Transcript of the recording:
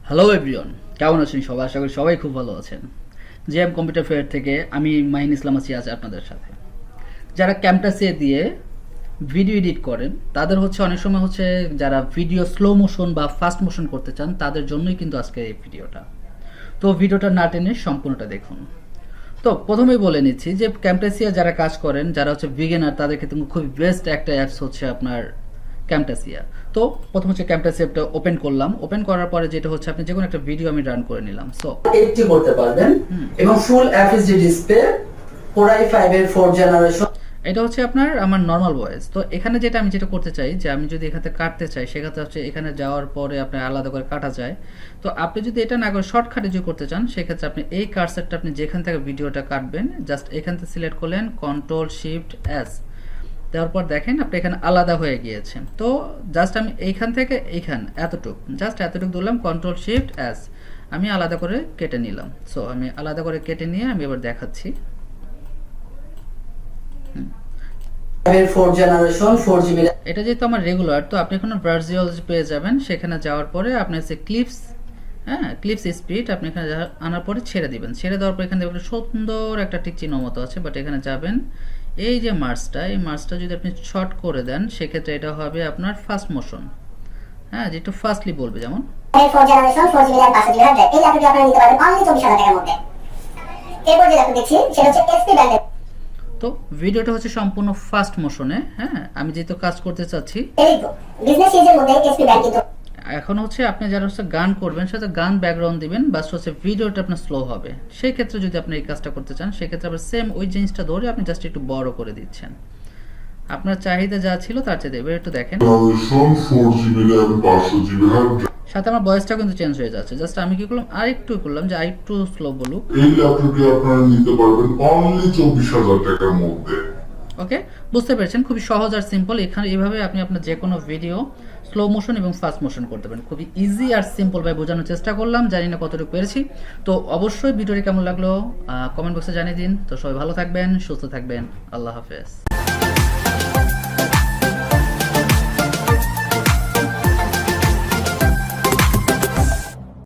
Hello everyone, কেমন আছেন সবাই? আশা করি সবাই খুব ভালো আছেন। জিএম কম্পিউটার ফেয়ার থেকে আমি মাহিন ইসলাম আছি আজ আপনাদের সাথে। যারা ক্যামটাসিয়া দিয়ে ভিডিও এডিট করেন তাদের অনেক সময় যারা ভিডিও স্লো মোশন বা ফাস্ট মোশন করতে চান তাদের জন্যই কিন্তু আজকে এই ভিডিওটা। তো ভিডিওটা না টেনে সম্পূর্ণটা দেখুন। তো প্রথমেই বলে নিচ্ছি যে ক্যামটাসিয়া যারা কাজ করেন, যারা বিগিনার, তাদের ক্ষেত্রে খুব বেস্ট একটা অ্যাপস আপনার ক্যামটাসিয়া। তো প্রথম ক্যামটাসিয়াটা ওপেন করলাম। ওপেন করার পরে যেটা আপনি যে কোনো একটা ভিডিও আমি রান করে নিলাম। সো এডিট করতে পারবেন এবং ফুল এফএসডি ডিসপ্লে কোরাই 5 এর 4 জেনারেশন। এটা আপনার আমার নরমাল ভয়েস। তো এখানে আমি যেটা করতে চাই যে আমি যদি এখানে কাটতে চাই সেক্ষেত্রে এখানে যাওয়ার পরে আপনার আলাদা করে কাটা যায়। তো আপনি যদি এটা না করে শর্টকাটে যদি করতে চান সেক্ষেত্রে আপনি এই কার্সারটা আপনি যেখান থেকে ভিডিওটা কাটবেন জাস্ট এখান থেকে সিলেক্ট করলেন, কন্ট্রোল শিফট এস দেওয়ার পর দেখেন আপনি এখানে আলাদা হয়ে গিয়েছে। তো জাস্ট আমি এইখান থেকে এতটুক দিলাম, কন্ট্রোল শিফট এস আমি আলাদা করে কেটে নিলাম। সো আমি আলাদা করে কেটে নিয়ে আমি এবার দেখাচ্ছি। এটা যেহেতু আমার রেগুলার, তো আপনি এখন ভার্চুয়াল পেয়ে যাবেন। সেখানে যাওয়ার পরে আপনি ক্লিপস, ক্লিপস স্পিড আপনি এখানে আনার পরে ছেড়ে দিবেন। ছেড়ে দেওয়ার পর এখানে দেখবেন সুন্দর একটা টিক চিহ্ন মতো আছে, বাট এখানে যাবেন এই যে মার্সটা, এই মার্সটা যদি আপনি শর্ট করে দেন সেক্ষেত্রে এটা হবে আপনার ফাস্ট মোশন। যে একটু ফাস্টলি বলবে, যেমন তো ভিডিওটা সম্পূর্ণ ফাস্ট মোশনে। আমি যেহেতু কাজ করতে চাচ্ছি এখন আপনি যারা গান করবেন সেটা গান ব্যাকগ্রাউন্ড দিবেন, বাস ভিডিওটা আপনার স্লো হবে। সেই ক্ষেত্রে যদি আপনি এই কাজটা করতে চান সেক্ষেত্রে আবার সেম ওই জিনিসটা ধরে আপনি জাস্ট একটু বড় করে দিচ্ছেন। আপনার চাহিদা যা ছিল তার চেয়ে এবার একটু দেখেন, সাথে আমার ভয়েসটা কিন্তু চেঞ্জ হয়ে যাচ্ছে। জাস্ট আমি কি করলাম, আরেকটু করলাম যে আরেকটু স্লো বলুক। এই ল্যাপটপটি আপনারা নিতে পারবেন অনলি 24,000 টাকার মধ্যে। ওকে, বুঝতে পেরেছেন, খুবই সহজ আর সিম্পল। এখানে এইভাবে আপনি আপনার যে কোনো ভিডিও স্লো মোশন এবং ফাস্ট মোশন করতে পারেন। খুবই ইজি আর সিম্পল ভাবে বোঝানোর চেষ্টা করলাম, জানি না কতটুকু পেরেছি। তো অবশ্যই ভিডিওটি কেমন লাগলো কমেন্ট বক্সে জানিয়ে দিন। তো সবাই ভালো থাকবেন, সুস্থ থাকবেন, আল্লাহ হাফেজ।